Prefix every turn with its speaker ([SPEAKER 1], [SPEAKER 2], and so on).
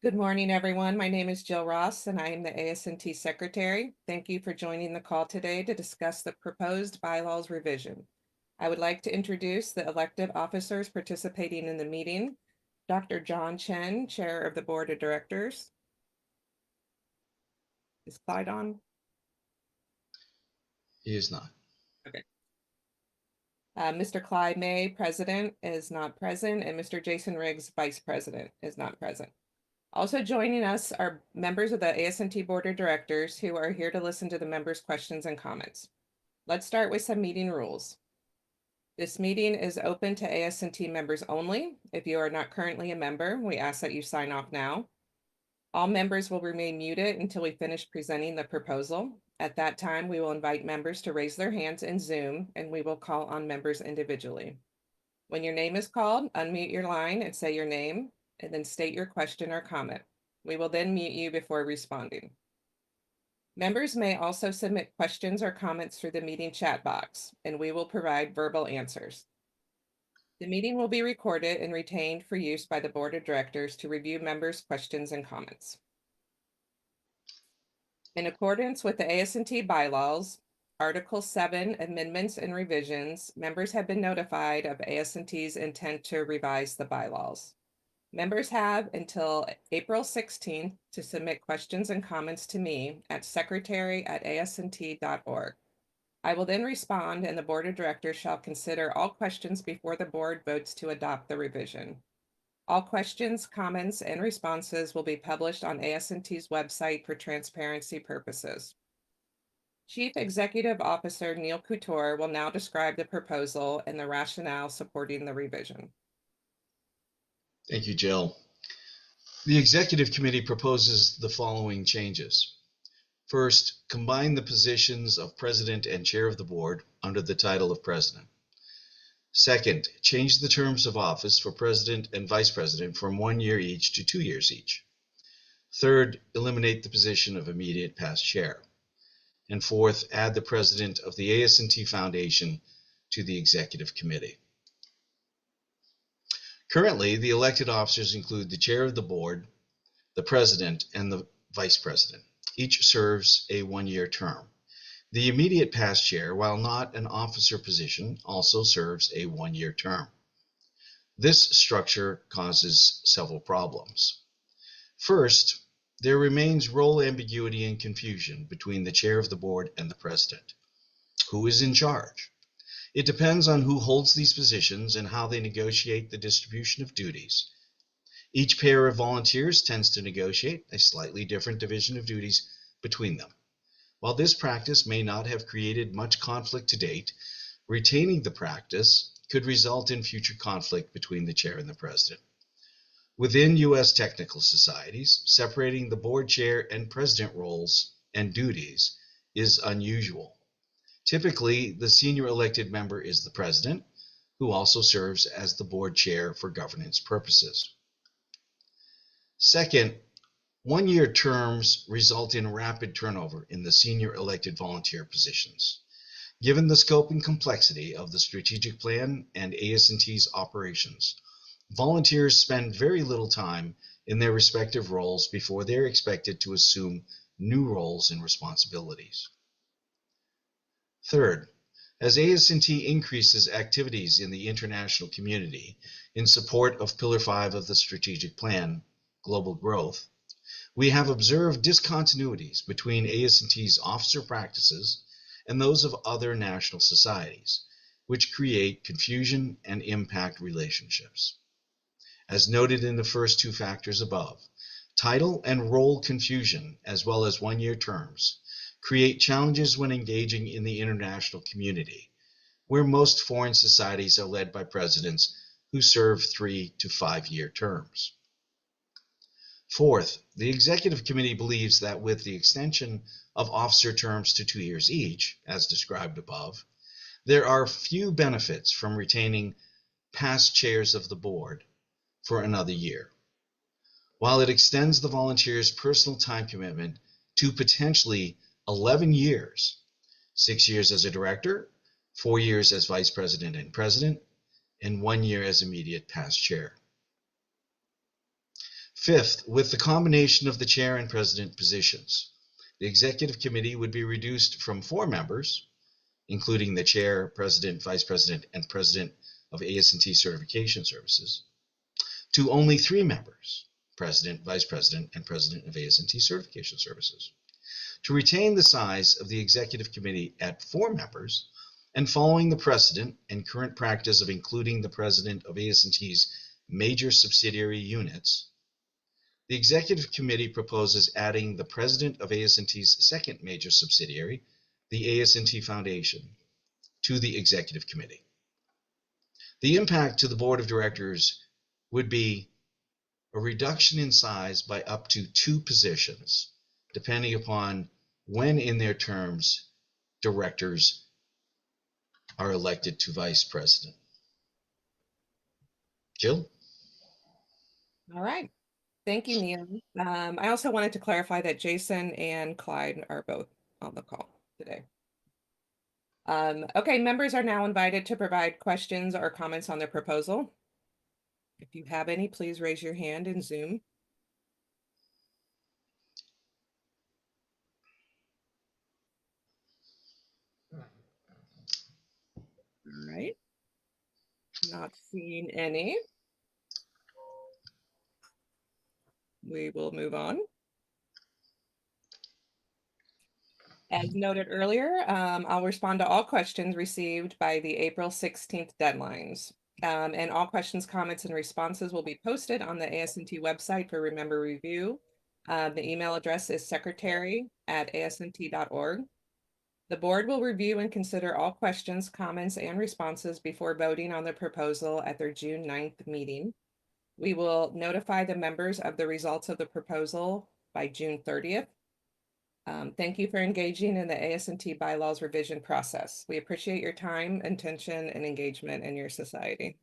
[SPEAKER 1] Good morning, everyone. My name is Jill Ross, and I am the ASNT Secretary. Thank you for joining the call today to discuss the proposed bylaws revision. I would like to introduce the elected officers participating in the meeting. Dr. John Chen, Chair of the Board of Directors. Is Clyde on?
[SPEAKER 2] He is not.
[SPEAKER 1] Okay. Mr. Clyde May, President, is not present, and Mr. Jason Riggs, Vice President, is not present. Also joining us are members of the ASNT Board of Directors who are here to listen to the members' questions and comments. Let's start with some meeting rules. This meeting is open to ASNT members only. If you are not currently a member, we ask that you sign off now. All members will remain muted until we finish presenting the proposal. At that time, we will invite members to raise their hands in Zoom, and we will call on members individually. When your name is called, unmute your line and say your name, and then state your question or comment. We will then mute you before responding. Members may also submit questions or comments through the meeting chat box, and we will provide verbal answers. The meeting will be recorded and retained for use by the Board of Directors to review members' questions and comments. In accordance with the ASNT bylaws, Article 7 amendments and revisions, members have been notified of ASNT's intent to revise the bylaws. Members have until April 16th to submit questions and comments to me at secretary@asnt.org. I will then respond, and the Board of Directors shall consider all questions before the board votes to adopt the revision. All questions, comments, and responses will be published on ASNT's website for transparency purposes. Chief Executive Officer Neil Couture will now describe the proposal and the rationale supporting the revision.
[SPEAKER 2] Thank you, Jill. The Executive Committee proposes the following changes. First, combine the positions of President and Chair of the Board under the title of President. Second, change the terms of office for President and Vice President from 1 year each to 2 years each. Third, eliminate the position of immediate past chair. And fourth, add the President of the ASNT Foundation to the Executive Committee. Currently, the elected officers include the Chair of the Board, the President, and the Vice President. Each serves a 1-year term. The immediate past chair, while not an officer position, also serves a 1-year term. This structure causes several problems. First, there remains role ambiguity and confusion between the Chair of the Board and the President. Who is in charge? It depends on who holds these positions and how they negotiate the distribution of duties. Each pair of volunteers tends to negotiate a slightly different division of duties between them. While this practice may not have created much conflict to date, retaining the practice could result in future conflict between the chair and the president. Within U.S. technical societies, separating the board chair and president roles and duties is unusual. Typically, the senior elected member is the president, who also serves as the board chair for governance purposes. Second, 1-year terms result in rapid turnover in the senior elected volunteer positions. Given the scope and complexity of the strategic plan and ASNT's operations, volunteers spend very little time in their respective roles before they're expected to assume new roles and responsibilities. Third, as ASNT increases activities in the international community in support of Pillar 5 of the strategic plan, global growth, we have observed discontinuities between ASNT's officer practices and those of other national societies, which create confusion and impact relationships. As noted in the first two factors above, title and role confusion, as well as 1-year terms, create challenges when engaging in the international community, where most foreign societies are led by presidents who serve 3 to 5-year terms. Fourth, the Executive Committee believes that with the extension of officer terms to 2 years each, as described above, there are few benefits from retaining past chairs of the board for another year. While it extends the volunteer's personal time commitment to potentially 11 years, 6 years as a director, 4 years as vice president and president, and 1 year as immediate past chair. Fifth, with the combination of the chair and president positions, the executive committee would be reduced from 4 members, including the chair, president, vice president, and president of ASNT certification services, to only 3 members, president, vice president, and president of ASNT certification services. To retain the size of the executive committee at 4 members, and following the precedent and current practice of including the president of ASNT's major subsidiary units, the executive committee proposes adding the president of ASNT's second major subsidiary, the ASNT Foundation, to the executive committee. The impact to the board of directors would be a reduction in size by up to 2 positions, depending upon when in their terms directors are elected to vice president. Jill?
[SPEAKER 1] All right. Thank you, Neil. I also wanted to clarify that Jason and Clyde are both on the call today. Okay, members are now invited to provide questions or comments on the proposal. If you have any, please raise your hand in Zoom. All right. Not seeing any. We will move on. As noted earlier, I'll respond to all questions received by the April 16th deadlines. And all questions, comments, and responses will be posted on the ASNT website for Remember Review. The email address is secretary@asnt.org. The board will review and consider all questions, comments, and responses before voting on the proposal at their June 9th meeting. We will notify the members of the results of the proposal by June 30th. Thank you for engaging in the ASNT bylaws revision process. We appreciate your time, attention, and engagement in your society.